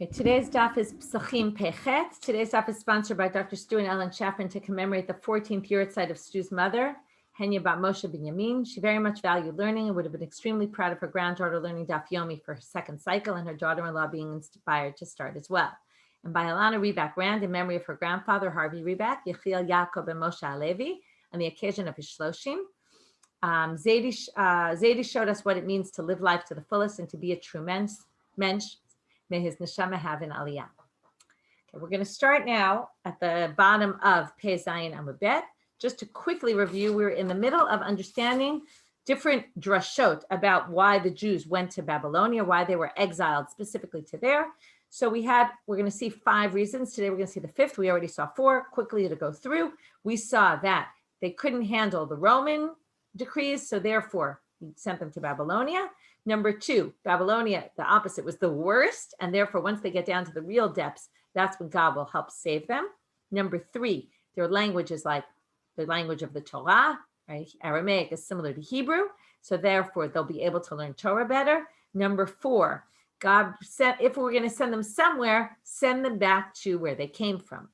Okay, today's daf is Pesachim Pechet. Today's daf is sponsored by Dr. Stu and Ellen Chapman to commemorate the 14th yahrzeit of Stu's mother, Henya Bat Moshe Binyamin. She very much valued learning and would have been extremely proud of her granddaughter learning daf Yomi for her second cycle and her daughter-in-law being inspired to start as well. And by Alana Reback Rand in memory of her grandfather, Harvey Reback, Yechiel Yaakov and Moshe Alevi, on the occasion of his Shloshim. Zaidi showed us what it means to live life to the fullest and to be a true mensch. May his neshama have an aliyah. Okay, we're going to start now at the bottom of Pei Zayin Amud Bet. Just to quickly review, we're in the middle of understanding different drashot about why the Jews went to Babylonia, why they were exiled specifically to there. So we're going to see 5 reasons. Today we're going to see the 5th. We already saw 4. Quickly to go through, we saw that they couldn't handle the Roman decrees, so therefore he sent them to Babylonia. Number 2, Babylonia, the opposite, was the worst. And therefore, once they get down to the real depths, that's when God will help save them. Number 3, their language is like the language of the Torah, right? Aramaic is similar to Hebrew. So therefore, they'll be able to learn Torah better. Number 4, God said, if we're going to send them somewhere, send them back to where they came from,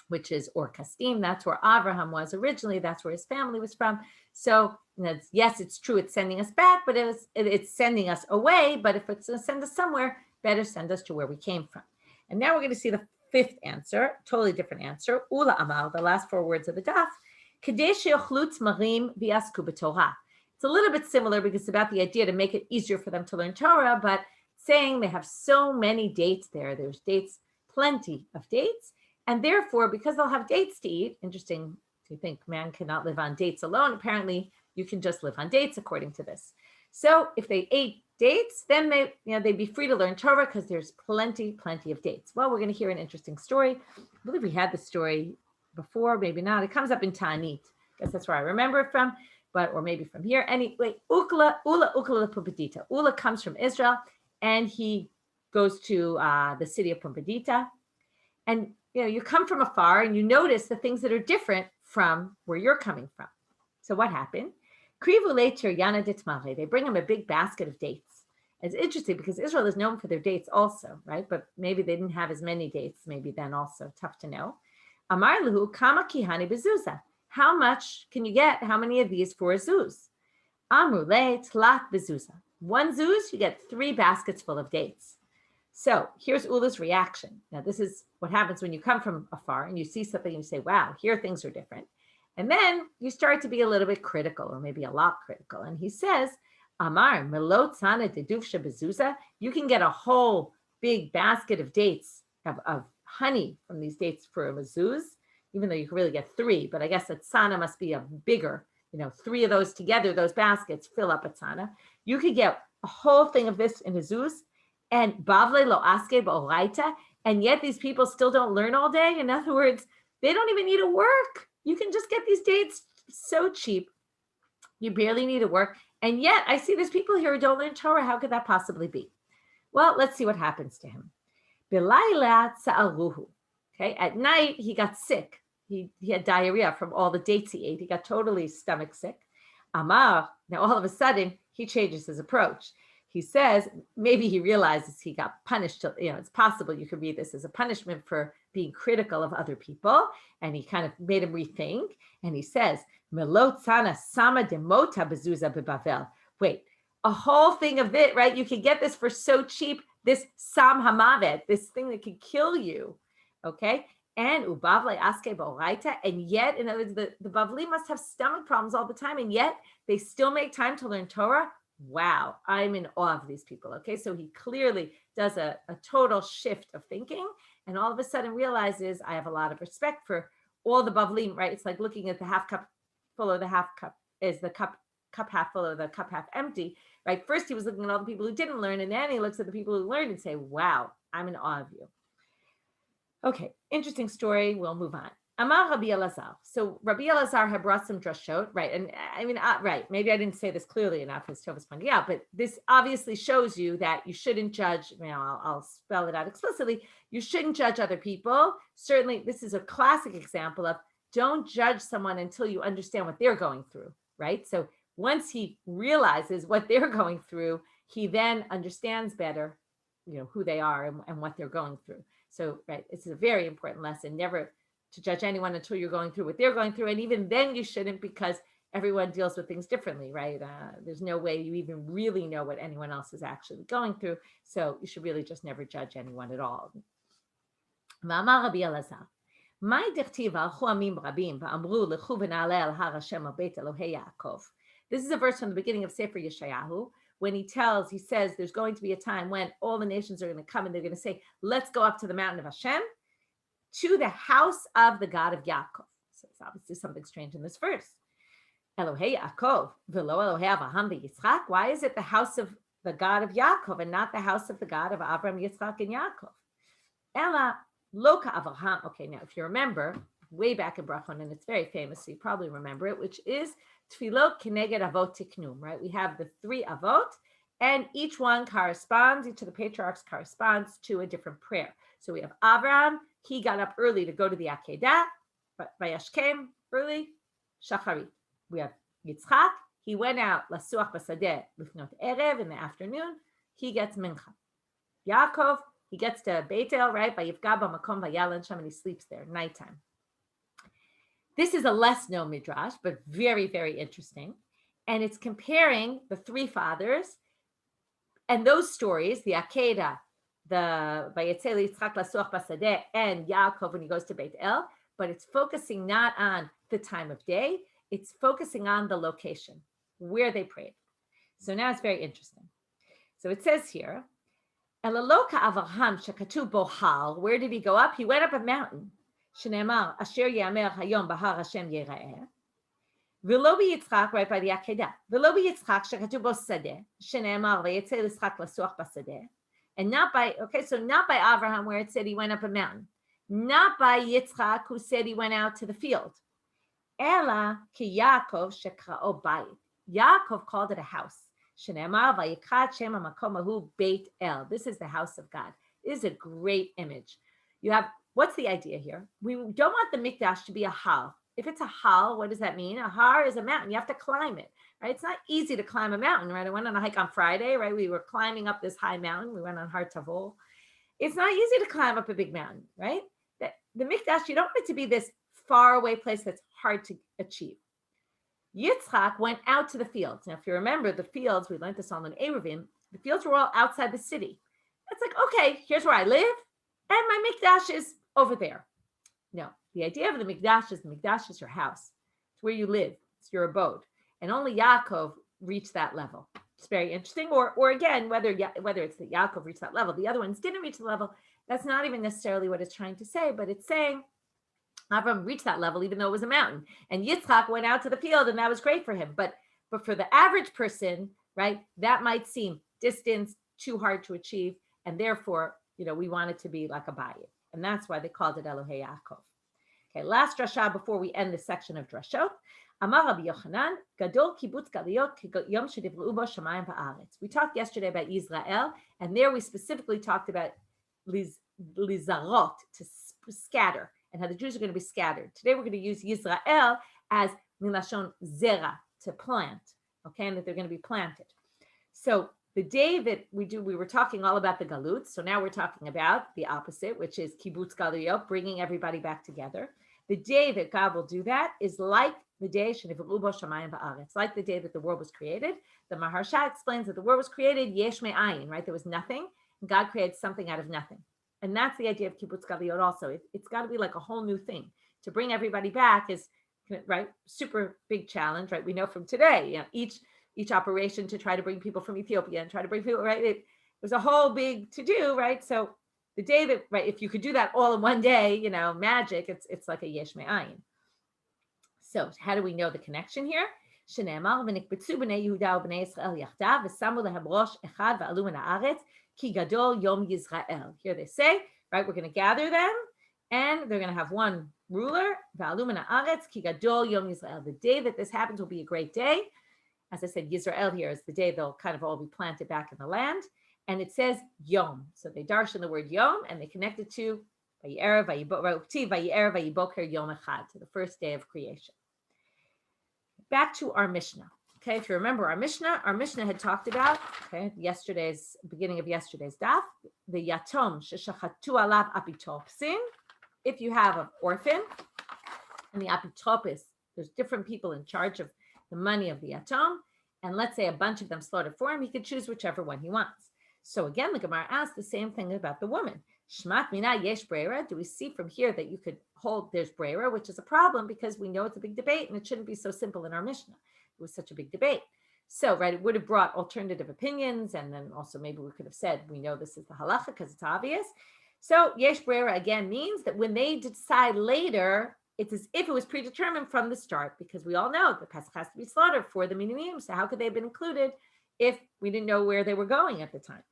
which is Or Kasdim. That's where Abraham was originally. That's where his family was from. So yes, it's true, it's sending us back, but it's sending us away. But if it's going to send us somewhere, better send us to where we came from. And now we're going to see the 5th answer, totally different answer. Ula Amal, the last 4 words of the daf. Kadesh yochlutz marim v'yasku b'Torah. It's a little bit similar because it's about the idea to make it easier for them to learn Torah, but saying they have so many dates there. There's dates, plenty of dates. And therefore, because they'll have dates to eat, interesting to think man cannot live on dates alone. Apparently, you can just live on dates according to this. So if they ate dates, then they'd be free to learn Torah because there's plenty of dates. Well, we're going to hear an interesting story. I believe we had the story before, maybe not. It comes up in Ta'anit. I guess that's where I remember it from, or maybe from here. Anyway, Ula Pumbedita. Ula comes from Israel, and he goes to the city of Pumbedita. And you come from afar and you notice the things that are different from where you're coming from. So what happened? They bring him a big basket of dates. It's interesting because Israel is known for their dates also, right? But maybe they didn't have as many dates, maybe then also, tough to know. Amar luhu kama kihani bezuza. How much can you get? How many of these for a zuz? Amrule tlat bezuza. 1 zuz, you get 3 baskets full of dates. So here's Ula's reaction. Now, this is what happens when you come from afar and you see something and you say, wow, here things are different. And then you start to be a little bit critical, or maybe a lot critical. And he says, Amar, melot sana deduvsha bezuza. You can get a whole big basket of dates, of honey from these dates for a mezuz, even though you can really get 3. But I guess a tzana must be a bigger, 3 of those together, those baskets fill up a tzana. You could get a whole thing of this in a zuz. And bavle lo aske ba'oraita, and yet these people still don't learn all day. In other words, they don't even need to work. You can just get these dates so cheap. You barely need to work. And yet I see there's people here who don't learn Torah. How could that possibly be? Well, let's see what happens to him. Bilayla tsa'aruhu. Okay, at night he got sick. He had diarrhea from all the dates he ate. He got totally stomach sick. Amar, now all of a sudden he changes his approach. He says, maybe he realizes he got punished. It's possible you could read this as a punishment for being critical of other people. And he kind of made him rethink. And he says, Melot sana sama demota bezuza bebavel. Wait, a whole thing of it, right? You can get this for so cheap, this sam hamavet, this thing that can kill you. Okay. And ubavle aske ba'oraita. And yet, in other words, the Bavli must have stomach problems all the time. And yet they still make time to learn Torah. Wow, I'm in awe of these people. Okay, so he clearly does a total shift of thinking and all of a sudden realizes I have a lot of respect for all the Bavlim, right? It's like looking at the half cup full of the half cup. Is the cup half full or the cup half empty, right? First he was looking at all the people who didn't learn, and then he looks at the people who learned and say, wow, I'm in awe of you. Okay, interesting story. We'll move on. Amar Rabbi Elazar. So Rabbi Elazar had brought some drashot, right? And I mean, right, maybe I didn't say this clearly enough as Tovas pointed out, but this obviously shows you that you shouldn't judge, I'll spell it out explicitly. You shouldn't judge other people. Certainly, this is a classic example of don't judge someone until you understand what they're going through, right? So once he realizes what they're going through, he then understands better who they are and what they're going through. So, right, it's a very important lesson. Never to judge anyone until you're going through what they're going through. And even then you shouldn't, because everyone deals with things differently, right? There's no way you even really know what anyone else is actually going through. So you should really just never judge anyone at all. ואמר רבי אלעזר, מהי דכתיב הלכו עמים רבים ואמרו לכו ונעלה על הר השם על בית אלוהי יעקב. This is a verse from the beginning of Sefer Yeshayahu, when he says there's going to be a time when all the nations are going to come and they're going to say, let's go up to the mountain of Hashem, to the house of the God of Yaakov. So it's obviously something strange in this verse. Elohei Yaakov, v'lo Elohei Avraham v'Yitzchak. Why is it the house of the God of Yaakov and not the house of the God of Abraham, Yitzchak, and Yaakov? Ela Loka Avraham. Okay, now if you remember, way back in Brachon, and it's very famous, so you probably remember it, which is Tfilot Keneged Avot Tiknum, right? We have the 3 Avot, and each one corresponds, each of the patriarchs corresponds to a different prayer. So we have Avraham, he got up early to go to the Akedah, but Vayashkem, early, Shacharit. We have Yitzchak, he went out, Lasuach Basadeh, Lifnot Erev, in the afternoon, he gets Mincha. Yaakov, he gets to Beit El, right? Vayifga b'makom vayalan sham, and he sleeps there, nighttime. This is a less known midrash, but very, very interesting. And it's comparing the 3 fathers and those stories, the Akedah, the Vayetze Yitzchak Lasuach Basadeh, and Yaakov when he goes to Beit El, but it's focusing not on the time of day, it's focusing on the location, where they prayed. So now it's very interesting. So it says here, Elaloka Avraham shekatu bo har. Where did he go up? He went up a mountain. Shneimar asher yamer hayom bahar Hashem yira'eh. V'lo b'Yitzchak, right by the Akedah. V'lo b'Yitzchak shekatu bo sadeh. Shneimar vayetze Yitzchak lasuach basadeh. And not by, so not by Avraham where it said he went up a mountain. Not by Yitzchak who said he went out to the field. Ela ki Yaakov shekra'o bayit. Yaakov called it a house. Shneimar vayikrat shem hamakom ahu Beit El. This is the house of God. This is a great image. You have, what's the idea here? We don't want the mikdash to be a hal. If it's a hal, what does that mean? A har is a mountain. You have to climb it, right? It's not easy to climb a mountain, right? I went on a hike on Friday, right? We were climbing up this high mountain. We went on Har Tavol. It's not easy to climb up a big mountain, right? The mikdash, you don't want it to be this far away place that's hard to achieve. Yitzchak went out to the fields. Now, if you remember the fields, we learned this on Eruvin, the fields were all outside the city. It's like, okay, here's where I live, and my mikdash is over there. No, the idea of the mikdash is your house. It's where you live. It's your abode. And only Yaakov reached that level. It's very interesting. Or again, whether it's that Yaakov reached that level, the other ones didn't reach the level. That's not even necessarily what it's trying to say, but it's saying Avram reached that level even though it was a mountain. And Yitzchak went out to the field, and that was great for him. But for the average person, right, that might seem distance, too hard to achieve. And therefore, we want it to be like a bayit. And that's why they called it Elohei Yaakov. Okay, last drasha before we end this section of drashot. Amar Rabbi Yochanan, Gadol kibbutz galiyot yom shedivreu bo shamayim va'aretz. We talked yesterday about Israel, and there we specifically talked about lizarot, to scatter, and how the Jews are going to be scattered. Today we're going to use Yisrael as milashon zera, to plant, okay, and that they're going to be planted. So the day that we were talking all about the galut. So now we're talking about the opposite, which is kibbutz galuyot, bringing everybody back together. The day that God will do that is like the day shenivreu bo shamayim va'aretz, like the day that the world was created. The Maharsha explains that the world was created yesh me'ayin, right? There was nothing, and God created something out of nothing. And that's the idea of kibbutz galuyot also. It's got to be like a whole new thing. To bring everybody back is, right, super big challenge, right? We know from today, each operation to try to bring people from Ethiopia and try to bring people, right? It was a whole big to do, right? So the day that, right, if you could do that all in one day, magic, it's like a yesh me'ayin. So how do we know the connection here? Shneimar v'nikbetzu b'nei Yehuda u'b'nei Yisrael yachdav v'samu lehem rosh echad v'alu min haaretz ki gadol yom Yisrael. Here they say, right, we're going to gather them, and they're going to have one ruler, v'alu min haaretz ki gadol yom Yisrael. The day that this happens will be a great day. As I said, Yisrael here is the day they'll kind of all be planted back in the land. And it says Yom. So they darshan the word Yom, and they connect it to Vaye'er Vayiboker Yom Echad, to the first day of creation. Back to our Mishnah. Okay, if you remember our Mishnah had talked about, beginning of yesterday's daf, the yatom sheshachatu alav apitopsin, if you have an orphan and the apitopis, there's different people in charge of the money of the yatom, and let's say a bunch of them slaughtered for him, he could choose whichever one he wants. So again, the Gemara asks the same thing about the woman. Shmat mina yesh breira. Do we see from here that you could hold there's breira, which is a problem because we know it's a big debate and it shouldn't be so simple in our Mishnah. It was such a big debate. So, right, it would have brought alternative opinions, and then also maybe we could have said, we know this is the halacha because it's obvious. So, yesh breira again means that when they decide later, it's as if it was predetermined from the start, because we all know the Pesach has to be slaughtered for the minimum. So, how could they have been included if we didn't know where they were going at the time?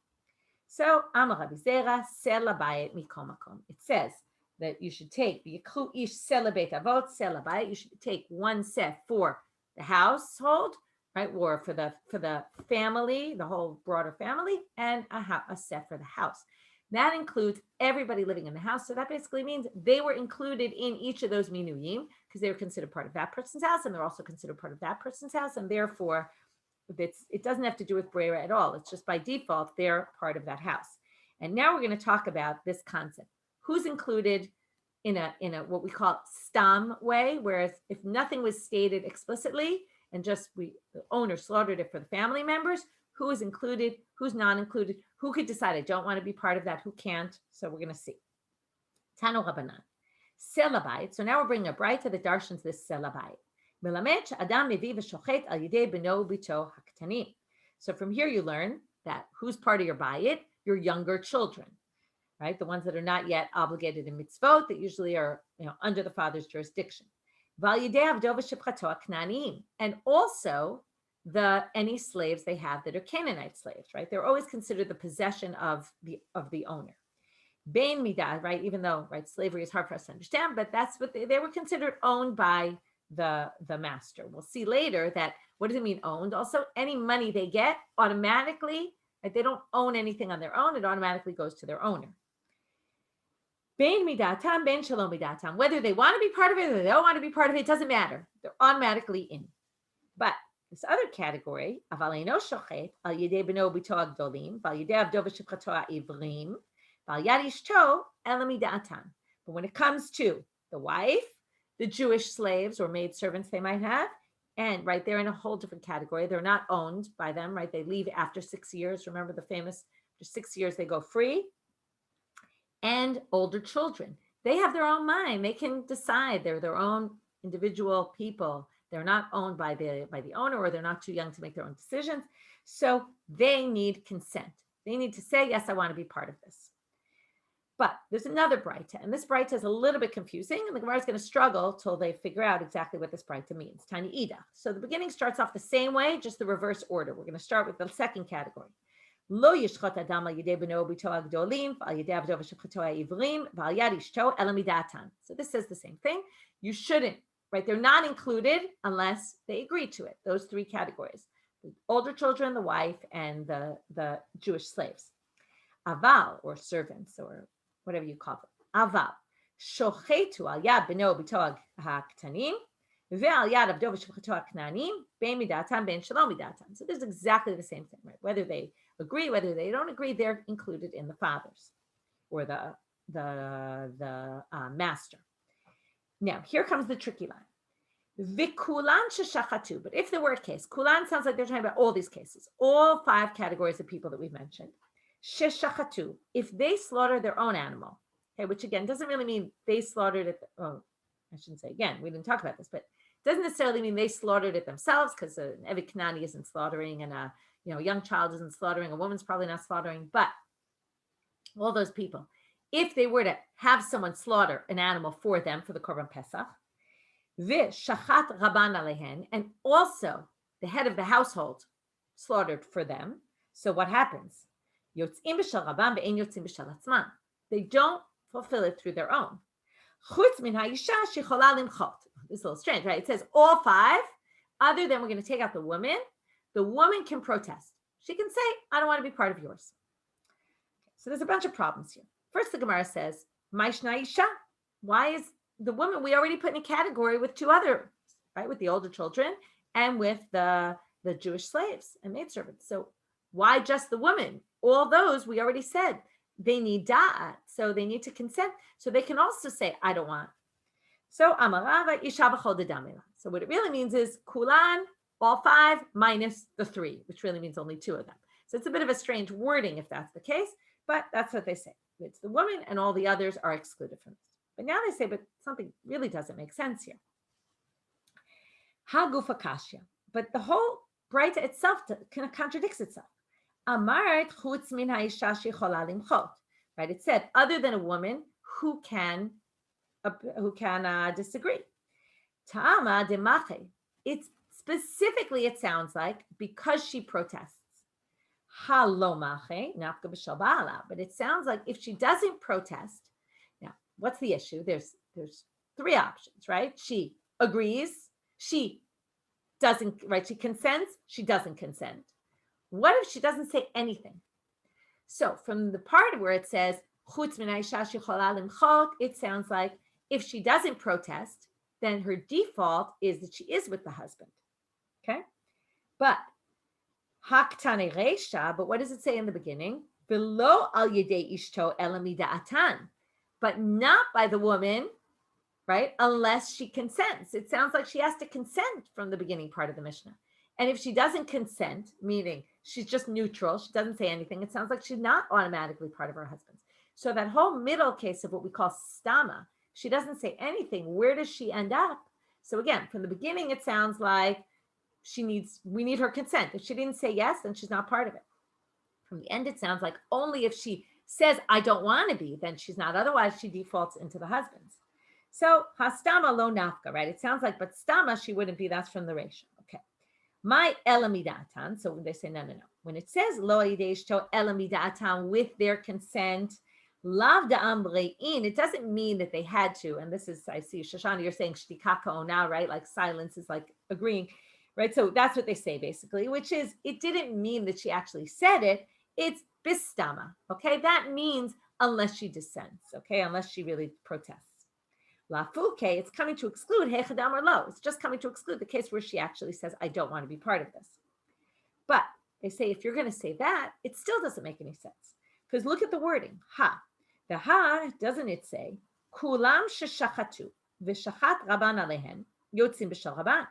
So, Amar Rabbi Zera, sela bayit mikol makom. It says that you should take v'yikhu ish sela beit avot sela bayit. You should take one set for the household, right, or for the family, the whole broader family, and a set for the house. That includes everybody living in the house. So that basically means they were included in each of those minuyim because they were considered part of that person's house, and they're also considered part of that person's house, and therefore it doesn't have to do with breira at all. It's just by default they're part of that house. And now we're going to talk about this concept: who's included in a what we call stam way, whereas if nothing was stated explicitly and just the owner slaughtered it for the family members, who is included, who's not included, who could decide I don't want to be part of that, who can't. So we're going to see. Tano Rabbanit. Selabait. So now we're bringing a bright to the darshans this selabait. So from here you learn that who's part of your bayit? Your younger children, right? The ones that are not yet obligated in mitzvot, that usually are under the father's jurisdiction. And also any slaves they have that are Canaanite slaves, right? They're always considered the possession of the owner. Bein midah, right? Even though, right, slavery is hard for us to understand, but that's what they were considered owned by the master. We'll see later that what does it mean owned? Also, any money they get automatically, right, they don't own anything on their own. It automatically goes to their owner. Bein midatam, bein shalom midatam. Whether they want to be part of it or they don't want to be part of it doesn't matter. They're automatically in. But this other category, avaleno shochet al yedei beno bito agdolim, val yedei avdo v'shipchato ha'ivrim, val yad ishto ela midatam. But when it comes to the wife, the Jewish slaves or maid servants they might have, and right, they're in a whole different category. They're not owned by them, right? They leave after 6 years. Remember the famous, after 6 years they go free. And older children, they have their own mind. They can decide. They're their own individual people. They're not owned by the owner, or they're not too young to make their own decisions. So they need consent. They need to say, yes, I want to be part of this. But there's another braita, and this braita is a little bit confusing, and the Gemara is going to struggle till they figure out exactly what this braita means. Tani Ida. So the beginning starts off the same way, just the reverse order. We're going to start with the second category. Lo yishchot adam al yedei beno bito agdolim, al yedei avdo v'shipchato ha'ivrim, v'al yad ishto ela midatan. So this says the same thing. You shouldn't, right? They're not included unless they agree to it. Those three categories: the older children, the wife, and the Jewish slaves. Aval, or servants, or whatever you call them. Aval shochetu al yad beno bito ha'ktanim, ve'al yad avdo v'shipchato ha'knanim, bein midatam, bein shalom midatam. So this is exactly the same thing, right? Whether they agree, whether they don't agree, they're included in the fathers or the master. Now, here comes the tricky line. Vikulan sheshachatu. But if there were a case, kulan sounds like they're talking about all these cases, all 5 categories of people that we've mentioned. Sheshachatu, if they slaughter their own animal, okay, which again doesn't really mean they slaughtered it. Oh, I shouldn't say again. We didn't talk about this, but it doesn't necessarily mean they slaughtered it themselves, because an Eved Kanani isn't slaughtering, and a young child isn't slaughtering, a woman's probably not slaughtering, but all those people, if they were to have someone slaughter an animal for them for the Korban Pesach, v'shachat rabban alehen, and also the head of the household slaughtered for them. So what happens? Yotzim b'shel rabban ve'en yotzim b'shel atzman. They don't fulfill it through their own. Chutz min ha'isha shechola limchot. This is a little strange, right? It says all 5, other than we're going to take out the woman. The woman can protest. She can say, I don't want to be part of yours. So there's a bunch of problems here. First, the Gemara says, Maishna Isha. Why is the woman, we already put in a category with 2 others, right? With the older children and with the Jewish slaves and maidservants. So why just the woman? All those, we already said, they need da'at. So they need to consent. So they can also say, I don't want. So amarava isha b'chol dedamila. So what it really means is kulan, all 5 minus the 3, which really means only 2 of them. So it's a bit of a strange wording if that's the case, but that's what they say. It's the woman and all the others are excluded from this. But now they say, but something really doesn't make sense here. Hagufa kashya. But the whole Braita itself contradicts itself. Amart chutz min ha'isha shechola limchot. Right? It said, other than a woman who can disagree. Ta'ama demache. It's specifically, it sounds like, because she protests. Halomache, nafka b'shel ba'ala. But it sounds like if she doesn't protest, now what's the issue? There's 3 options, right? She agrees, she doesn't, right? She consents, she doesn't consent. What if she doesn't say anything? So from the part where it says chutz min ha'isha shechola limchot, it sounds like if she doesn't protest, then her default is that she is with the husband. Okay? But haktane reisha, but what does it say in the beginning? V'lo al yedei ishto ela mida'atan, but not by the woman, right? Unless she consents. It sounds like she has to consent from the beginning part of the Mishnah. And if she doesn't consent, meaning she's just neutral, she doesn't say anything, it sounds like she's not automatically part of her husband's. So that whole middle case of what we call stama, she doesn't say anything. Where does she end up? So again, from the beginning, it sounds like we need her consent. If she didn't say yes, then she's not part of it. From the end, it sounds like only if she says, I don't want to be, then she's not. Otherwise, she defaults into the husband's. So hastama lo nafka, right? It sounds like, but stama, she wouldn't be. That's from the ratio. Okay. My elamidatan. So they say, no. When it says lo ideshto elamidatan with their consent, lav da'ambrein, it doesn't mean that they had to. And this is, I see, Shoshana, you're saying shtikaka ona, right? Like silence is like agreeing, right? So that's what they say basically, which is it didn't mean that she actually said it. It's bistama, okay? That means unless she dissents, okay? Unless she really protests. Lafuke, it's coming to exclude hechadam or lo. It's just coming to exclude the case where she actually says, I don't want to be part of this. But they say, if you're going to say that, it still doesn't make any sense. Because look at the wording, ha. The ha, doesn't it say, kulam sheshachatu v'shachat rabban alehen yotzim b'shel rabban.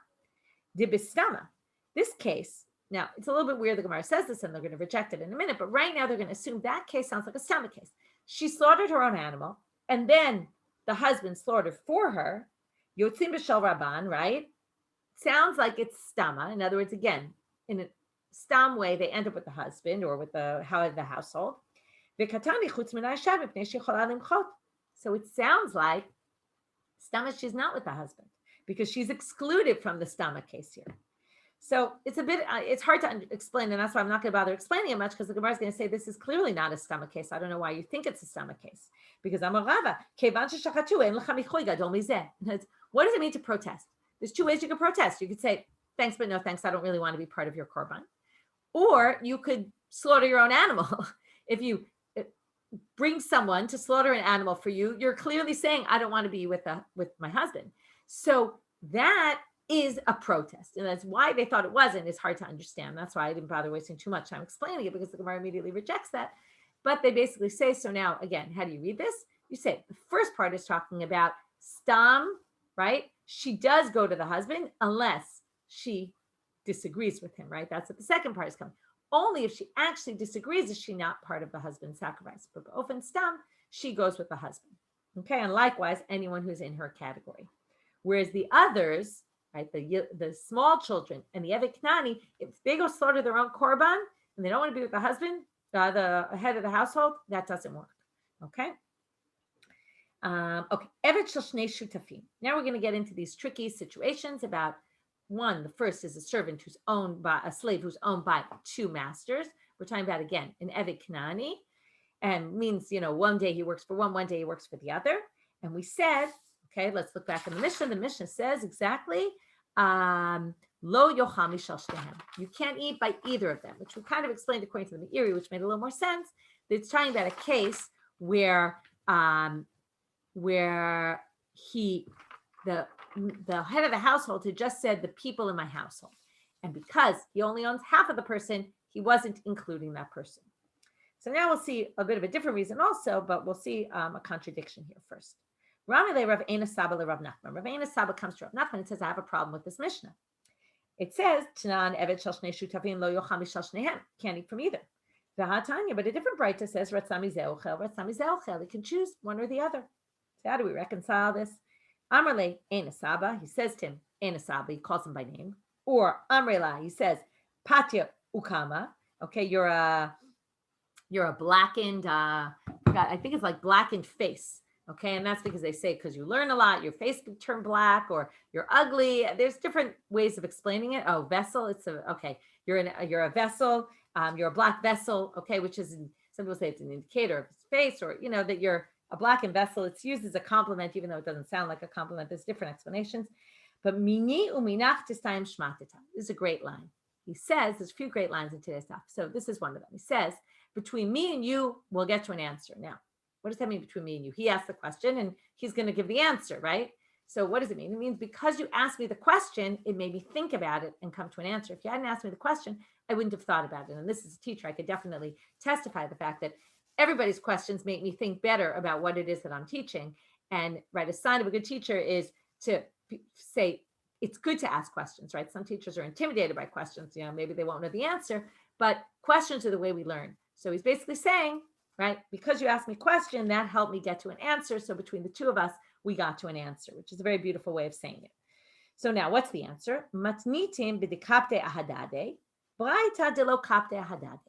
De bistama. This case, now it's a little bit weird the Gemara says this and they're going to reject it in a minute, but right now they're going to assume that case sounds like a stama case. She slaughtered her own animal and then the husband slaughtered for her, yotzim b'shel rabban, right? Sounds like it's stama. In other words, again, in a stam way, they end up with the husband or with the household. So it sounds like stama, she's not with the husband because she's excluded from the stama case here. So it's hard to explain, and that's why I'm not going to bother explaining it much because the Gemara is going to say this is clearly not a stama case. I don't know why you think it's a stama case because I'm a rava. What does it mean to protest? There's 2 ways you can protest. You could say thanks, but no thanks. I don't really want to be part of your korban, or you could slaughter your own animal. If you bring someone to slaughter an animal for you, you're clearly saying I don't want to be with my husband. So that is a protest. And that's why they thought it wasn't. It's hard to understand. That's why I didn't bother wasting too much time explaining it because the Gemara immediately rejects that. But they basically say, so now, again, how do you read this? You say the first part is talking about stam, right? She does go to the husband unless she disagrees with him, right? That's what the second part is coming. Only if she actually disagrees is she not part of the husband's sacrifice. But often stam, she goes with the husband. Okay, and likewise, anyone who's in her category. Whereas the others, right, the small children and the Evet Knani, if they go slaughter their own korban and they don't want to be with the husband, the head of the household, that doesn't work. Okay. Okay. Evet shel shnei shutafim. Now we're going to get into these tricky situations about one. The first is a servant who's owned by a slave who's owned by 2 masters. We're talking about again an Evet Knani, and means one day he works for one day he works for the other. And we said, okay, let's look back in the Mishnah. The Mishnah says exactly, lo yochal mishal shtehem. You can't eat by either of them, which we kind of explained according to the Meiri, which made a little more sense. It's talking about a case where the head of the household had just said the people in my household. And because he only owns half of the person, he wasn't including that person. So now we'll see a bit of a different reason also, but we'll see a contradiction here first. Ramile Rav Eina Saba le Rav Nachman. Rav Eina Saba comes to Rav Nachman and says, I have a problem with this Mishnah. It says, Tanan Evet Shal Shnei Shutafim lo yochal mishal shnehem. Can't eat from either. V'hatanya, but a different Braita says, Ratzami zeochel, Ratzami zeochel. He can choose one or the other. So how do we reconcile this? Amrle Eina Saba, he says to him, Eina Saba, he calls him by name. Or Amrela, he says, Patya Ukama. Okay, you're a blackened, I think it's like blackened face. Okay, and that's because they say because you learn a lot, your face can turn black, or you're ugly. There's different ways of explaining it. Oh, vessel. You're a vessel. You're a black vessel. Okay, which is some people say it's an indicator of his face, or that you're a blackened vessel. It's used as a compliment, even though it doesn't sound like a compliment. There's different explanations. But mini uminach tistayim shmatita. This is a great line. He says there's a few great lines in today's talk. So this is one of them. He says, between me and you, we'll get to an answer. Now, what does that mean between me and you? He asked the question and he's going to give the answer, right? So what does it mean? It means because you asked me the question, it made me think about it and come to an answer. If you hadn't asked me the question, I wouldn't have thought about it. And this is a teacher. I could definitely testify the fact that everybody's questions make me think better about what it is that I'm teaching. And right, a sign of a good teacher is to say, it's good to ask questions, right? Some teachers are intimidated by questions. Maybe they won't know the answer, but questions are the way we learn. So he's basically saying, right, because you asked me a question, that helped me get to an answer. So between the two of us, we got to an answer, which is a very beautiful way of saying it. So now what's the answer? Matnitim b'dekapte ahadade, braita de lo kapte ahadade.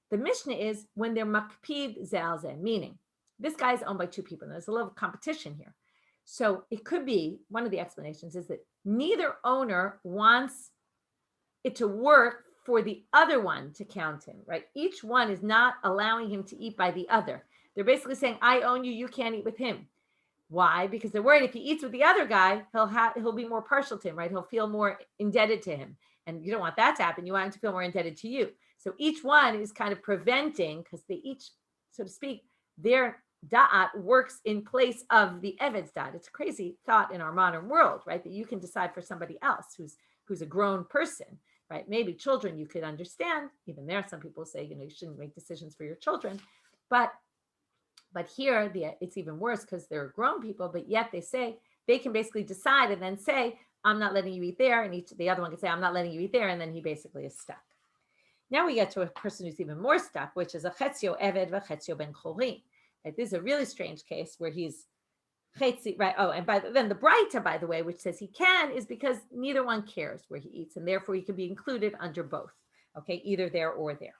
The Mishnah is when they're makpid zalze, meaning this guy is owned by two people. And there's a little competition here. So it could be, one of the explanations is that neither owner wants it to work for the other one to count him, right? Each one is not allowing him to eat by the other. They're basically saying, I own you, you can't eat with him. Why? Because they're worried if he eats with the other guy, he'll be more partial to him, right? He'll feel more indebted to him. And you don't want that to happen. You want him to feel more indebted to you. So each one is kind of preventing, because they each, so to speak, their da'at works in place of the eved's da'at. It's a crazy thought in our modern world, right? That you can decide for somebody else who's a grown person, right? Maybe children you could understand. Even there, some people say, you shouldn't make decisions for your children. But here, it's even worse because they're grown people, but yet they say they can basically decide and then say, I'm not letting you eat there. And the other one can say, I'm not letting you eat there. And then he basically is stuck. Now we get to a person who's even more stuck, which is a chetzio eved v'chetzio ben chorin. Right? This is a really strange case where he's chetzi, right? Oh, and then the Braita, by the way, which says he can, is because neither one cares where he eats, and therefore he can be included under both. Okay, either there or there.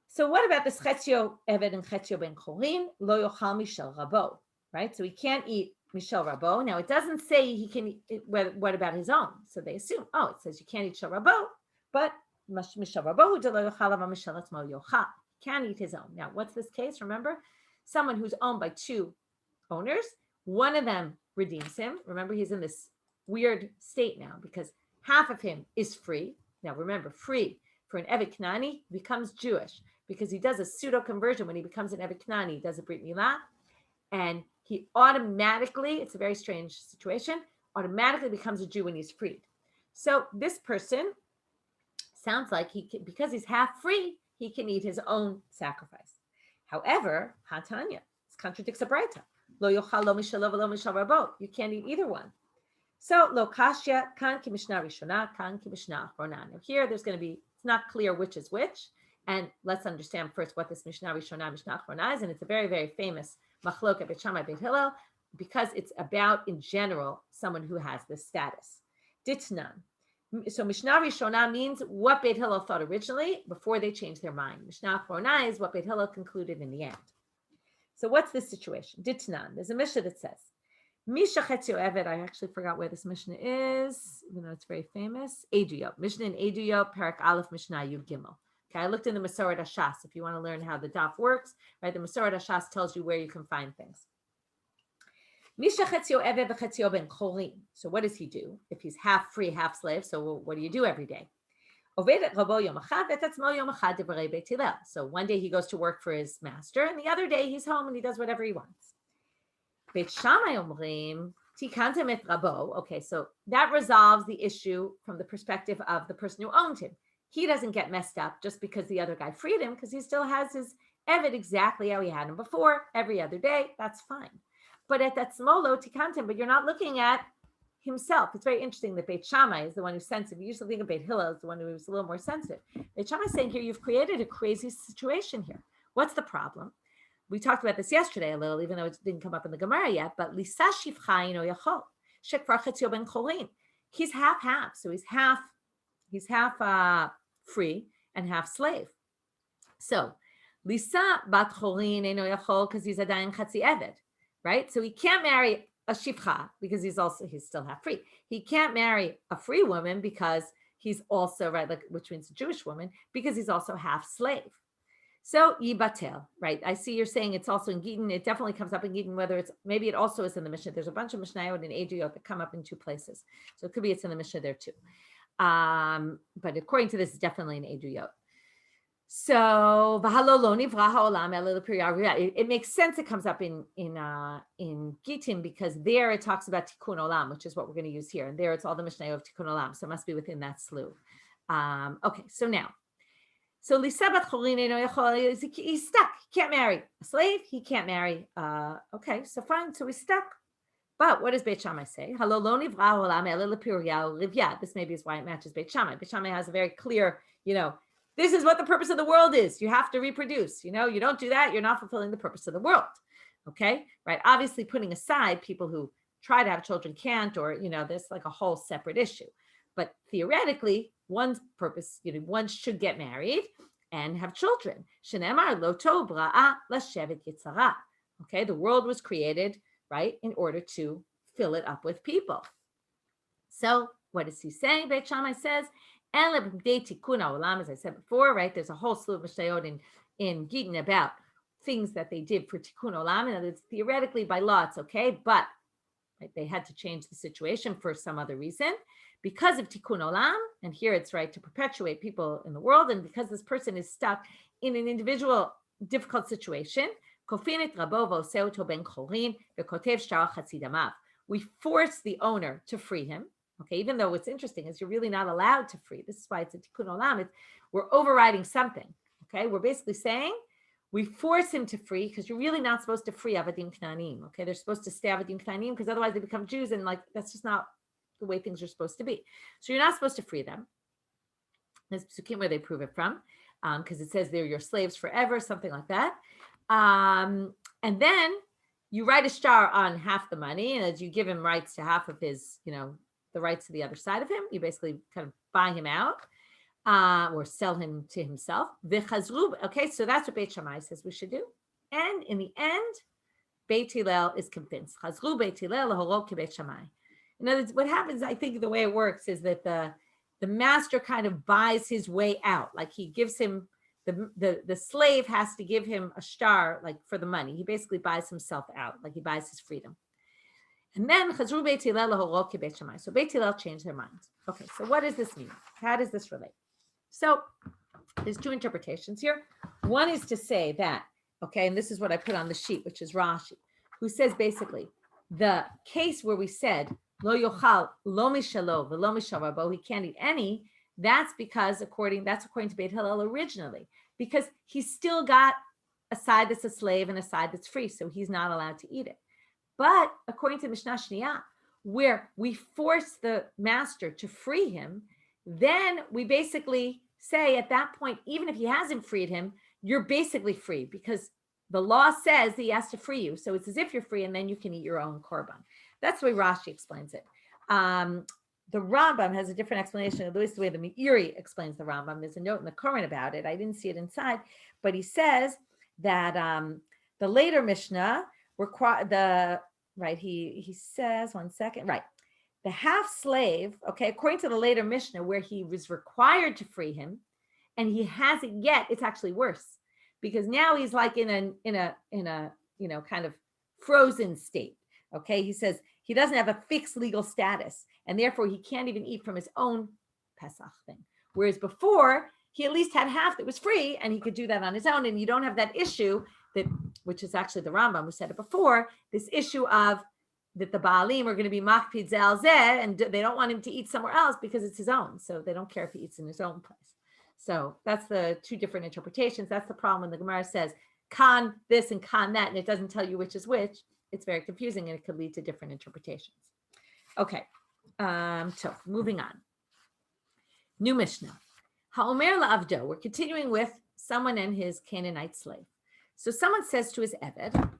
So what about this chetzio eved and chetzio ben chorin? Lo yochal mishel rabo, right? So he can't eat mishel rabo. Now it doesn't say he can eat. What about his own? So they assume, it says you can't eat shel rabo, but mishel rabo de lo yochal ava mishel atzmo yochal. Can eat his own. Now, what's this case? Remember, someone who's owned by two owners, one of them redeems him. Remember, he's in this weird state now because half of him is free. Now, remember, free for an Eved Knani becomes Jewish because he does a pseudo conversion when he becomes an Eved Knani. He does a Brit Milah, and he automatically, it's a very strange situation, automatically becomes a Jew when he's freed. So this person sounds like because he's half free, he can eat his own sacrifice. However, Hatanya, this contradicts a Braita. Lo yochal lo mishel lo mishel rabo. You can't eat either one. So lo kashya kan ki mishnah rishona kan ki mishnah achrona. Now here, there's going to be, it's not clear which is which, and let's understand first what this mishnah rishona mishnah achrona is, and it's a very, very famous machloket Beit Shammai Beit Hillel because it's about in general someone who has this status. Ditnan. So Mishnah Rishona means what Beit Hillel thought originally before they changed their mind. Mishnah Achrona is what Beit Hillel concluded in the end. So what's this situation? Ditnan. There's a Mishnah that says, Misha Chetzio Eved. I actually forgot where this Mishnah is, even though it's very famous. Eduyot. Mishnah in Eduyot, Parak Aleph, Mishnah Yud Gimel. Okay, I looked in the Masoret HaShas. If you want to learn how the daf works, right? The Masoret HaShas tells you where you can find things. Misha chetzio eved v'chetzio ben chorin. So what does he do if he's half free, half slave? So what do you do every day? So one day he goes to work for his master, and the other day he's home and he does whatever he wants. Beit Shammai omrim tikantem et rabo. Okay, so that resolves the issue from the perspective of the person who owned him. he doesn't get messed up just because the other guy freed him, because he still has his Eved exactly how he had him before, every other day. That's fine. But at that smolo tikantim, but you're not looking at himself. It's very interesting that Beit Shammai is the one who's sensitive. You usually think of Beit Hillel as the one who's a little more sensitive. Beit Shammai is saying here, you've created a crazy situation here. What's the problem? We talked about this yesterday a little, even though it didn't come up in the Gemara yet, but Lisa Shivcha ino yachol, shekvar chetzio ben chorin. He's half, so he's half free and half slave. So Lisa bat chorin eno yachol, because he's adayin chatzi eved, right? So he can't marry a shivcha because he's still half free. He can't marry a free woman because he's also, right, like, which means a Jewish woman, because he's also half slave. So yibatel, right? I see you're saying it's also in Gittin. It definitely comes up in Gittin, whether maybe it also is in the Mishnah. There's a bunch of Mishnayot and Eduyot that come up in two places. So it could be it's in the Mishnah there too. But according to this, it's definitely an Eduyot. So it makes sense it comes up in Gittin, because there it talks about Tikkun Olam, which is what we're going to use here. And there it's all the Mishnayot of Tikkun Olam. So it must be within that slew. Okay, so now. So he's stuck. He can't marry a slave. He can't marry. Okay, so fine. So he's stuck. But what does Beit Shammai say? This maybe is why it matches Beit Shammai. Beit Shammai has a very clear, this is what the purpose of the world is. You have to reproduce. You don't do that, you're not fulfilling the purpose of the world. Okay, right? Obviously, putting aside people who try to have children can't, or there's like a whole separate issue. But theoretically, one's purpose, one should get married and have children. Okay, the world was created, right, in order to fill it up with people. So what is he saying? Beit Shammai says, as I said before, right, there's a whole slew of Mishnayot in Gittin about things that they did for Tikkun Olam, and it's theoretically by law, it's okay, but right, they had to change the situation for some other reason. Because of Tikkun Olam, and here it's right to perpetuate people in the world, and because this person is stuck in an individual difficult situation, we force the owner to free him. Okay, even though what's interesting is you're really not allowed to free. This is why it's a Tikkun Olam. We're overriding something. Okay, we're basically saying we force him to free because you're really not supposed to free Avadim Knanim. Okay, they're supposed to stay Avadim Knanim because otherwise they become Jews, and that's just not the way things are supposed to be. So you're not supposed to free them. There's Pesukim where they prove it from, because it says they're your slaves forever, something like that. And then you write a star on half the money, and as you give him rights to half of his, the rights to the other side of him, you basically kind of buy him out or sell him to himself. Okay, so that's what Beit Shammai says we should do. And in the end, Beit Hillel is convinced. Chazru Beit Hillel lahorot ki Beit Shammai. In other words, what happens, I think the way it works is that the master kind of buys his way out. Like he gives him, the slave has to give him a star, like for the money. He basically buys himself out, like he buys his freedom. And then Chazru Beit Hillel lahorot ki Beit Shammai. So Beit Hillel changed their minds. Okay, so what does this mean? How does this relate? So there's two interpretations here. One is to say that, okay, and this is what I put on the sheet, which is Rashi, who says basically the case where we said lo yochal lo mishalo v'lo misharabo, he can't eat any. That's according to Beit Hillel originally, because he's still got a side that's a slave and a side that's free, so he's not allowed to eat it. But according to Mishnah Shniya, where we force the master to free him, then we basically say at that point, even if he hasn't freed him, you're basically free because the law says he has to free you. So it's as if you're free, and then you can eat your own korban. That's the way Rashi explains it. The Rambam has a different explanation, at least the way the Meiri explains the Rambam. There's a note in the Koran about it. I didn't see it inside, but he says that the later Mishnah he says, one second, right. The half slave, okay, according to the later Mishnah, where he was required to free him, and he hasn't yet, it's actually worse, because now he's like in a kind of frozen state. Okay, he says he doesn't have a fixed legal status, and therefore he can't even eat from his own Pesach thing. Whereas before, he at least had half that was free, and he could do that on his own, and you don't have that issue which is actually the Rambam who said it before, this issue of that the Baalim are going to be makpid ze al zeh, and they don't want him to eat somewhere else because it's his own. So they don't care if he eats in his own place. So that's the two different interpretations. That's the problem when the Gemara says kan this and kan that, and it doesn't tell you which is which. It's very confusing and it could lead to different interpretations. Okay, so moving on. New Mishnah. Ha'omer la'avdo. We're continuing with someone and his Canaanite slave. So someone says to his Eved,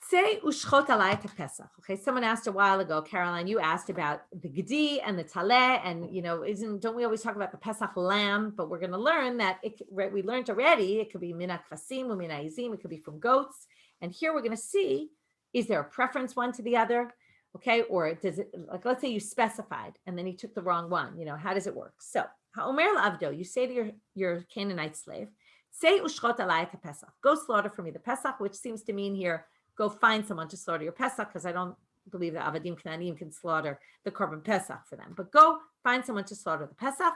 say ushchot alai Pesach. Okay, someone asked a while ago, Caroline, you asked about the gedi and the taleh, and don't we always talk about the Pesach lamb? But we're going to learn that we learned already. It could be mina kvasim or mina izim. It could be from goats. And here we're going to see: is there a preference one to the other? Okay, or does it, like, let's say you specified and then he took the wrong one. How does it work? So ha'omer la'avdo, you say to your Canaanite slave, say ushchot alai Pesach. Go slaughter for me the Pesach, which seems to mean here, go find someone to slaughter your Pesach, because I don't believe that Avadim Knanim can slaughter the Korban Pesach for them. But go find someone to slaughter the Pesach.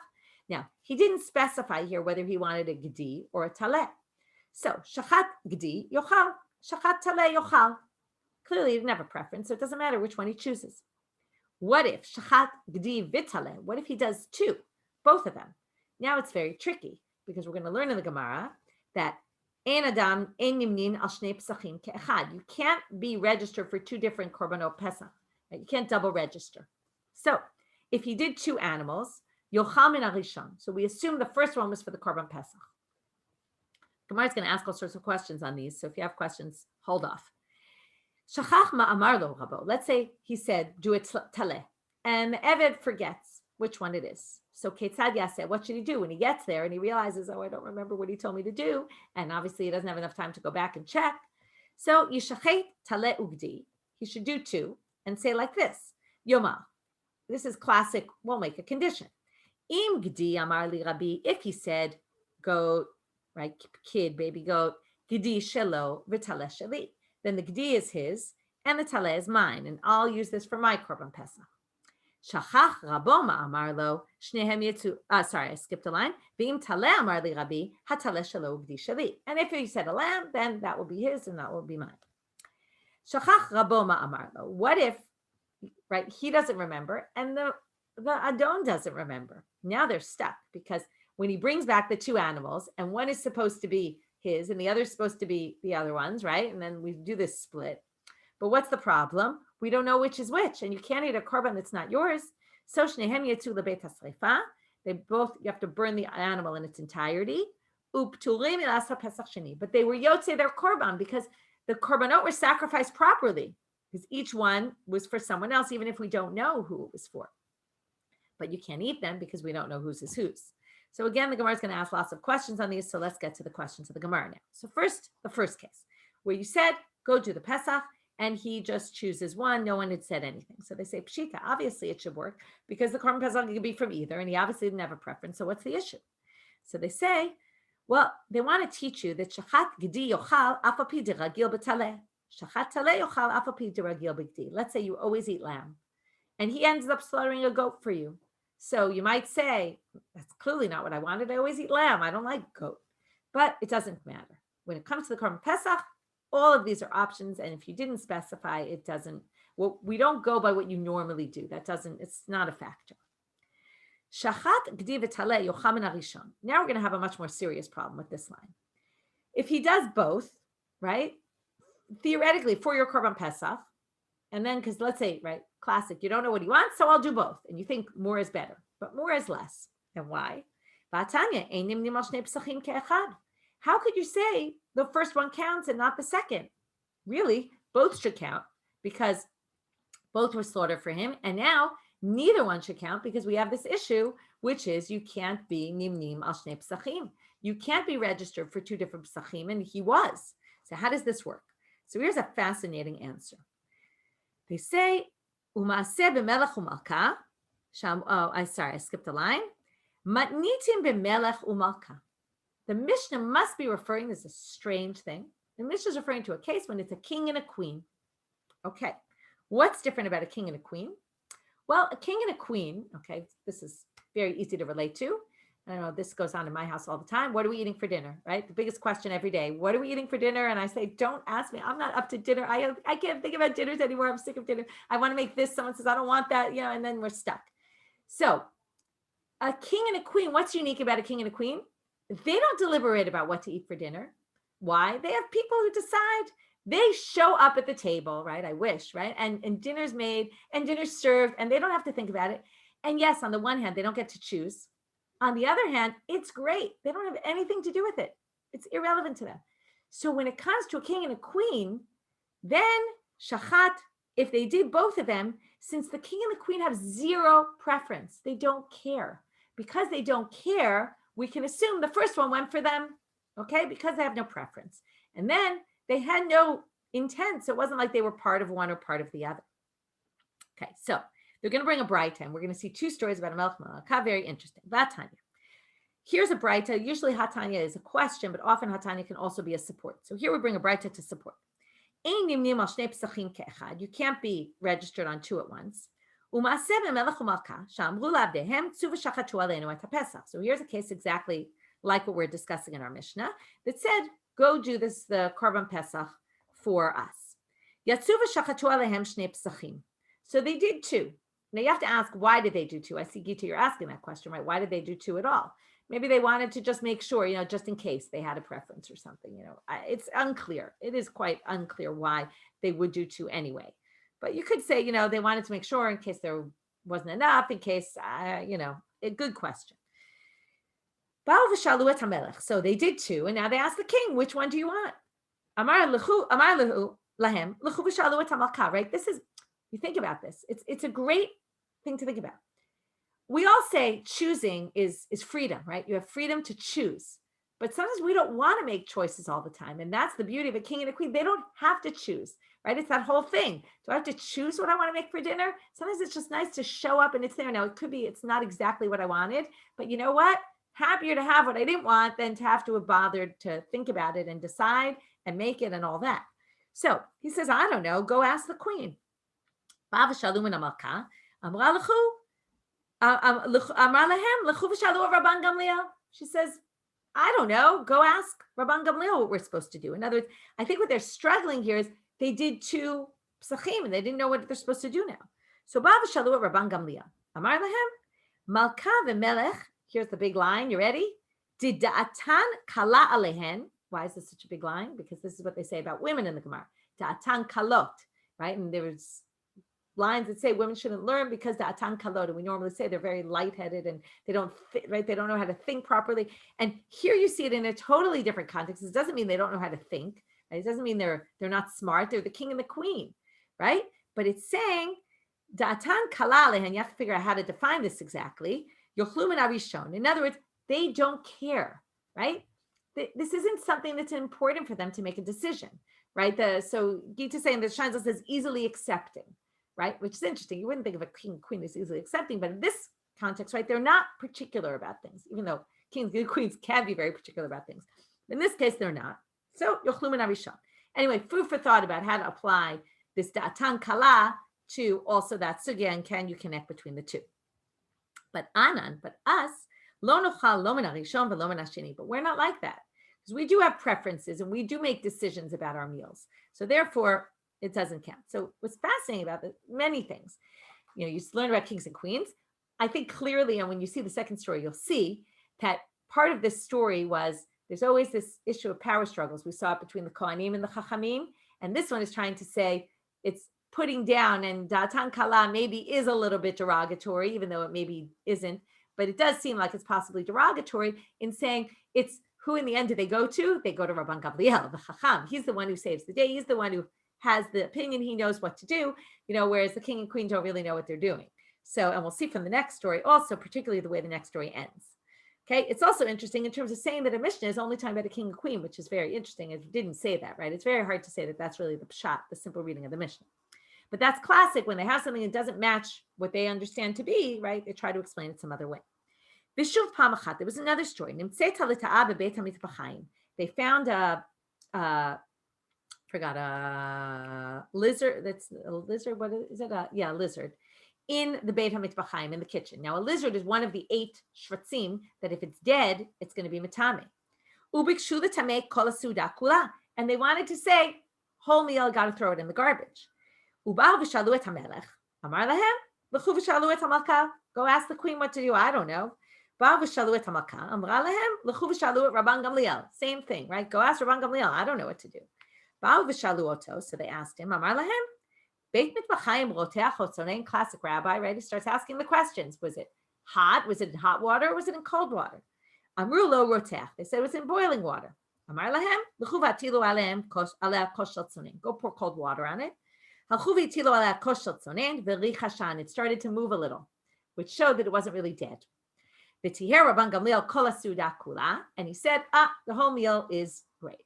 Now, he didn't specify here whether he wanted a Gedi or a Taleh. So, Shachat Gedi Yochal, Shachat Taleh Yochal. Clearly, he didn't have a preference, so it doesn't matter which one he chooses. What if Shachat Gedi Vitaleh? What if he does two, both of them? Now it's very tricky, because we're going to learn in the Gemara that you can't be registered for two different korbanot Pesach. Right? You can't double register. So if he did two animals, yochal min harishon. So we assume the first one was for the korban Pesach. Gemara is going to ask all sorts of questions on these. So if you have questions, hold off. Shachach ma'amar lo rabo. Let's say he said, do it taleh. And the Eved forgets which one it is. So Ketzad Yaseh, what should he do when he gets there and he realizes, oh, I don't remember what he told me to do. And obviously he doesn't have enough time to go back and check. So Yishachet Taleh Ugdi. He should do two and say like this, Yoma. This is classic, we'll make a condition. Im Gdi Amar Li Rabbi, if he said goat, right, kid, baby goat, Gdi Shelo V'Taleh Sheli. Then the Gdi is his and the Taleh is mine. And I'll use this for my Korban Pesach. Shachach rabo ma'amar lo shnehem yitzu. Sorry, I skipped a line. V'im taleh amar li Rabbi hataleh shelo ugdi sheli. And if he said a lamb, then that will be his and that will be mine. Shachach rabo ma'amar lo. What if, right, he doesn't remember and the Adon doesn't remember? Now they're stuck, because when he brings back the two animals and one is supposed to be his and the other is supposed to be the other one's, right? And then we do this split. But what's the problem? We don't know which is which, and you can't eat a korban that's not yours. So shnehem yetzu lebeit hasreifa. You have to burn the animal in its entirety. Upturim ilasa pesach sheni. But they were yotze their korban because the korbanot were sacrificed properly, because each one was for someone else, even if we don't know who it was for. But you can't eat them because we don't know whose is whose. So again, the Gemara is going to ask lots of questions on these. So let's get to the questions of the Gemara now. So first, the first case where you said, go do the Pesach, and he just chooses one. No one had said anything. So they say, Pshita, obviously it should work because the Korban Pesach could be from either, and he obviously didn't have a preference. So what's the issue? So they say, well, they want to teach you that Shachat Gedi Yochal Afapi Diragil B'Taleh. Shachat Taleh Yochal Afapi Diragil B'Gdi. Let's say you always eat lamb, and he ends up slaughtering a goat for you. So you might say, that's clearly not what I wanted. I always eat lamb. I don't like goat. But it doesn't matter. When it comes to the Korban Pesach, all of these are options. And if you didn't specify, it doesn't, well, we don't go by what you normally do. It's not a factor. Shachat Gdi V'Taleh Yochal Min Harishon. Now we're going to have a much more serious problem with this line. If he does both, right, theoretically for your Korban Pesach, and then, because let's say, right, classic, you don't know what he wants, so I'll do both. And you think more is better, but more is less. And why? How could you say the first one counts and not the second? Really, both should count because both were slaughtered for him. And now neither one should count because we have this issue, which is you can't be nimnim al shnei pesachim. You can't be registered for two different pesachim, and he was. So how does this work? So here's a fascinating answer. They say, "Umaaseh b'melech u'malka." I skipped a line. Matnitim b'melech u'malka. The Mishnah must be referring, this is a strange thing. The Mishnah is referring to a case when it's a king and a queen. Okay, what's different about a king and a queen? Well, a king and a queen, okay, this is very easy to relate to. I know this goes on in my house all the time. What are we eating for dinner, right? The biggest question every day. What are we eating for dinner? And I say, don't ask me. I'm not up to dinner. I can't think about dinners anymore. I'm sick of dinner. I want to make this. Someone says, I don't want that, and then we're stuck. So A king and a queen, what's unique about a king and a queen? They don't deliberate about what to eat for dinner. Why? They have people who decide. They show up at the table, right? I wish, right? And dinner's made and dinner's served, and they don't have to think about it. And yes, on the one hand, they don't get to choose. On the other hand, it's great. They don't have anything to do with it. It's irrelevant to them. So when it comes to a king and a queen, then shachat, if they did both of them, since the king and the queen have zero preference, they don't care. Because they don't care, we can assume the first one went for them, okay? Because they have no preference. And then they had no intent, so it wasn't like they were part of one or part of the other. Okay, so they're going to bring a braita, and we're going to see two stories about a melech malakah, very interesting. Vatanya. Here's a braita. Usually hatanya is a question, but often hatanya can also be a support. So here we bring a braita to support. You can't be registered on two at once. So here's a case exactly like what we're discussing in our Mishnah that said, go do this, the Korban Pesach for us. So they did two. Now you have to ask, why did they do two? I see, Gita, you're asking that question, right? Why did they do two at all? Maybe they wanted to just make sure, just in case they had a preference or something, it's unclear. It is quite unclear why they would do two anyway. But you could say, they wanted to make sure in case there wasn't enough, in case, a good question. So they did two, and now they asked the king, which one do you want? Right? This is, you think about this. It's a great thing to think about. We all say choosing is freedom, right? You have freedom to choose. But sometimes we don't want to make choices all the time. And that's the beauty of a king and a queen. They don't have to choose, right? It's that whole thing. Do I have to choose what I want to make for dinner? Sometimes it's just nice to show up and it's there. Now, it could be it's not exactly what I wanted, but you know what? Happier to have what I didn't want than to have to have bothered to think about it and decide and make it and all that. So he says, I don't know. Go ask the queen. She says, I don't know. Go ask Rabban Gamliel what we're supposed to do. In other words, I think what they're struggling here is they did two Pesachim and they didn't know what they're supposed to do now. So Bavashalu at Rabban Gamliel. Amar lahem, Malka v'melech. Here's the big line. You ready? Did da'atan kala alehen. Why is this such a big line? Because this is what they say about women in the Gemara. Da'atan kalot, right? And there's lines that say women shouldn't learn because the atan kalot, and we normally say they're very lightheaded and they don't right? They don't know how to think properly. And here you see it in a totally different context. It doesn't mean they don't know how to think. Right? It doesn't mean they're not smart. They're the king and the queen, right? But it's saying the atan kalale, and you have to figure out how to define this exactly. Yochlu min arishon. In other words, they don't care, right? This isn't something that's important for them to make a decision, right? So Gita saying the Shanzal says easily accepting. Right, which is interesting. You wouldn't think of a king and queen as easily accepting, but in this context, right, they're not particular about things, even though kings and queens can be very particular about things. In this case, they're not. So, yochlu min arishon. Anyway, food for thought about how to apply this da'atan kala to also that sugya, and can you connect between the two? But us, lo nochal lo min arishon v'lo min hasheni. But we're not like that because we do have preferences and we do make decisions about our meals. So therefore, it doesn't count. So what's fascinating about this, many things, you learn about kings and queens. I think clearly, and when you see the second story, you'll see that part of this story was there's always this issue of power struggles. We saw it between the Kohanim and the Chachamim. And this one is trying to say it's putting down, and Da'atan Kala maybe is a little bit derogatory, even though it maybe isn't. But it does seem like it's possibly derogatory in saying it's who in the end do they go to? They go to Rabban Gamliel, the Chacham. He's the one who saves the day. He's the one who has the opinion, he knows what to do, whereas the king and queen don't really know what they're doing. So, and we'll see from the next story also, particularly the way the next story ends. Okay, it's also interesting in terms of saying that a Mishnah is only talking about a king and queen, which is very interesting. It didn't say that, right? It's very hard to say that that's really the pshat, the simple reading of the Mishnah. But that's classic when they have something that doesn't match what they understand to be, right? They try to explain it some other way. Vishuv Pamachat, there was another story. They found a lizard. That's a lizard. What is it? Lizard in the Beit HaMitbachayim, in the kitchen. Now, a lizard is one of the 8 shvatzim that if it's dead, it's going to be matame. Ubikshu l'tamei kol hasuda kula, and they wanted to say whole meal, got to throw it in the garbage. Ubal v'shalu et hamelech, amar lahem v'chu v'shalu et hamalka. Go ask the queen what to do. I don't know. Same thing, right? Go ask Rabban Gamliel. I don't know what to do. So they asked him, Amar lahem, Beit Mitmachayim roteach hotzonein, classic rabbi, right? He starts asking the questions. Was it hot? Was it in hot water? Or was it in cold water? Amru lo roteach. They said it was in boiling water. Amar lahem, l'chu v'atilu alehem aleh kosh hotzonein. Go pour cold water on it. Halchu v'atilu aleh kosh hotzonein v'richashan. It started to move a little, which showed that it wasn't really dead. V'tiher Rabban Gamliel kol hasuda kula, and he said, the whole meal is great.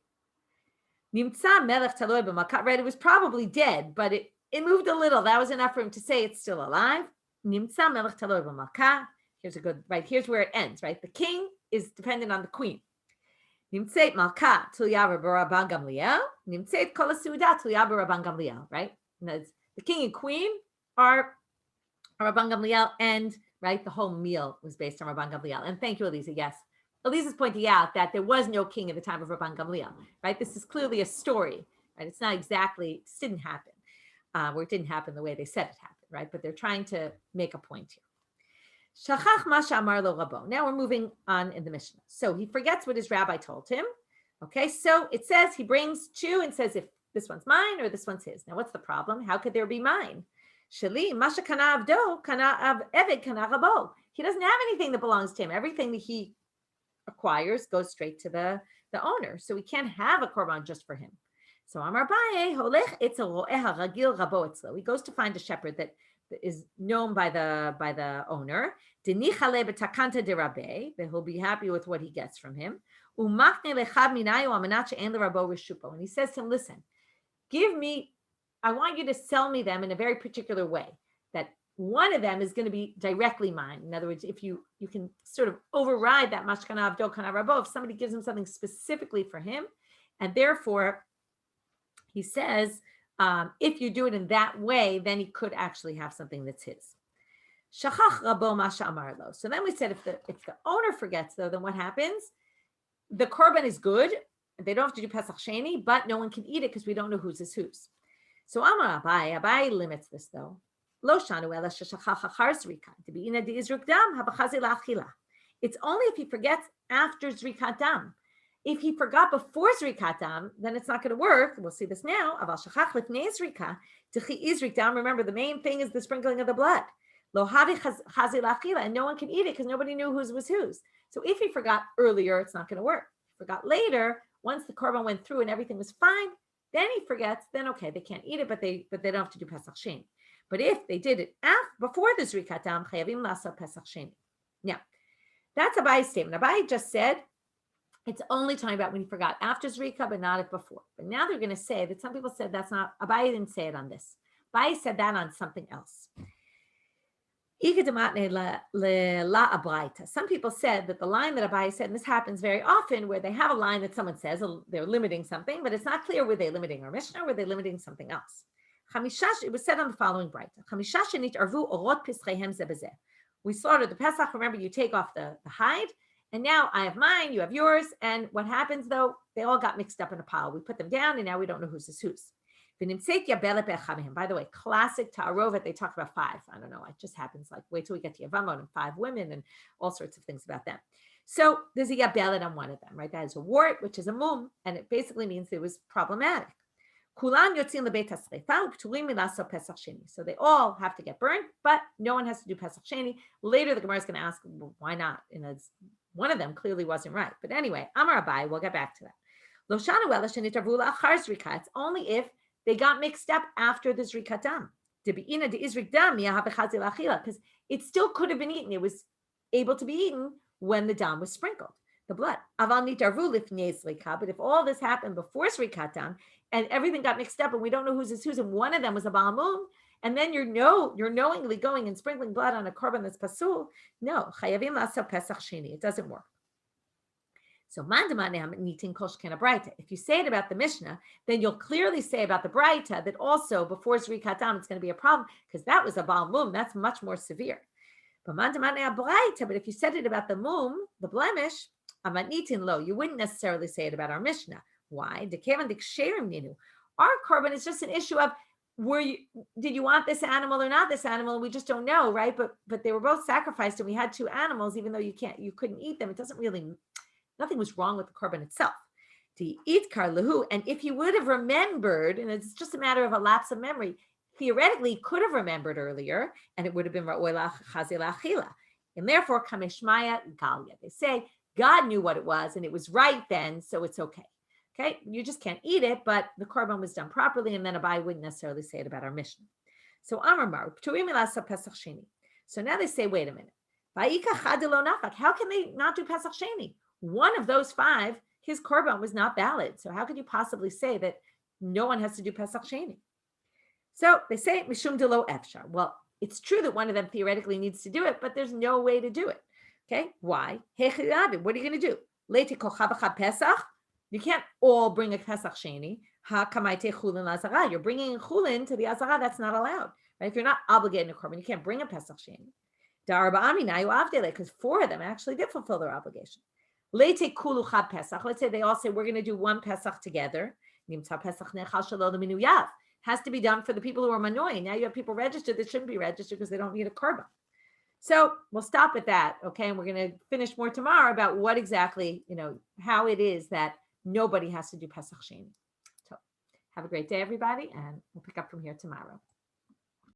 Nimtza melech taloi b'malka. Right, it was probably dead, but it moved a little. That was enough for him to say it's still alive. Nimtza melech taloi b'malka. Here's a good, right, here's where it ends, right? The king is dependent on the queen. Nimtzeit malka tuya b'Rabban Gamliel. Nimtzeit kol hasuda tuya b'Rabban Gamliel, right? And the king and queen are Rabban Gamliel, and right, the whole meal was based on Rabban Gamliel. And thank you, Eliza. Yes, Eliza's pointing out that there was no king at the time of Rabban Gamliel, right? This is clearly a story, right? It's not exactly, it didn't happen, or it didn't happen the way they said it happened, right? But they're trying to make a point here. Shachach ma she'amar lo Rabbo. Now we're moving on in the Mishnah. So he forgets what his rabbi told him. Okay, so it says he brings two and says if this one's mine or this one's his. Now what's the problem? How could there be mine? Shali masha kana avdo kana av eved kana rabo. He doesn't have anything that belongs to him. Everything that he acquires goes straight to the owner. So we can't have a korban just for him. So Amar Baye holech etzel ro'eh haragil rabo etzlo. He goes to find a shepherd that is known by the owner. Denichale b'takanta derabe, that he'll be happy with what he gets from him. Umakne lechad minayu amanat she'en lerabo rishupo. And he says to him, listen, I want you to sell me them in a very particular way, that one of them is going to be directly mine. In other words, if you can sort of override that mashkana avdo kana rabo, if somebody gives him something specifically for him, and therefore he says, if you do it in that way, then he could actually have something that's his. Shachach rabo masha amar lo. So then we said if the owner forgets, though, then what happens? The korban is good. They don't have to do Pesach Sheni, but no one can eat it because we don't know whose is whose. So Amar Abai limits this though. Lo shanu ela sheshachach achar zrika debiina deizruk dam habachazi la'achila. It's only if he forgets after zrikat dam. If he forgot before zrikat dam, then it's not going to work. We'll see this now. Aval shachach lifnei zrika dechi izrik dam. Remember, the main thing is the sprinkling of the blood. Lo havi chazi la'achila, and no one can eat it because nobody knew whose was whose. So if he forgot earlier, it's not going to work. If he forgot later, once the korban went through and everything was fine, then he forgets, then okay, they can't eat it, but they don't have to do Pesach Sheni. But if they did it before the Zrikat Dam, chayavim la'aseh Pesach Sheni. Now, that's Abai's statement. Abai just said it's only talking about when he forgot after Zrika, but not if before. But now they're going to say that some people said that's not, Abai didn't say it on this. Abai said that on something else. Some people said that the line that Abai said, and this happens very often, where they have a line that someone says they're limiting something, but it's not clear were they limiting our Mishnah or were they limiting something else. It was said on the following Braita. We slaughtered the Pesach. Remember, you take off the hide, and now I have mine, you have yours. And what happens though? They all got mixed up in a pile. We put them down, and now we don't know whose is whose. By the way, classic ta'arovet, they talk about 5. I don't know, it just happens like, wait till we get to Yavamot and 5 women and all sorts of things about them. So there's a yabelet on one of them, right? That is a wart, which is a mum, and it basically means it was problematic. So they all have to get burned, but no one has to do Pesach Sheni. Later, the Gemara is going to ask, well, why not? And one of them clearly wasn't right. But anyway, Amar Abai, we'll get back to that. It's only if they got mixed up after the Zrikat Dam. Because it still could have been eaten. It was able to be eaten when the dam was sprinkled, the blood. But if all this happened before Zrikat Dam and everything got mixed up and we don't know whose is whose, and one of them was a Baal Mum, and then you're knowingly going and sprinkling blood on a korban that's pasul, no, chayavim la'aseh Pesach Sheni. It doesn't work. So, if you say it about the Mishnah, then you'll clearly say about the Braita that also before Zrikat Dam it's going to be a problem because that was a Baal Mum. That's much more severe. But if you said it about the Mum, the blemish, you wouldn't necessarily say it about our Mishnah. Why? Our korban is just an issue of did you want this animal or not this animal? We just don't know, right? But they were both sacrificed, and we had two animals, even though you couldn't eat them. It doesn't really, nothing was wrong with the korban itself. To eat karlahu, and if you would have remembered, and it's just a matter of a lapse of memory, theoretically could have remembered earlier, and it would have been ra'oi la'chazeh la'achila. And therefore, kameshmaya galia. They say God knew what it was, and it was right then, so it's okay. Okay, you just can't eat it, but the korban was done properly, and then Abai wouldn't necessarily say it about our mission. So Amar Mar, Pturim Elasa Pesach Sheni. So now they say, wait a minute. How can they not do Pesach Sheni? One of those five, his korban was not valid. So how could you possibly say that no one has to do Pesach Sheni? So they say Mishum Delo Efshar. Well, it's true that one of them theoretically needs to do it, but there's no way to do it. Okay, why? What are you going to do? Leiti Kochav Pesach. You can't all bring a Pesach Sheni. You're bringing chulin to the azara. That's not allowed. Right? If you're not obligated to korban, you can't bring a Pesach Sheni. Because four of them actually did fulfill their obligation. Let's say they all say we're going to do one Pesach together. Has to be done for the people who are manoi. Now you have people registered that shouldn't be registered because they don't need a korban. So we'll stop at that, okay? And we're going to finish more tomorrow about what exactly, how it is that nobody has to do Pesach Sheni. So have a great day, everybody, and we'll pick up from here tomorrow.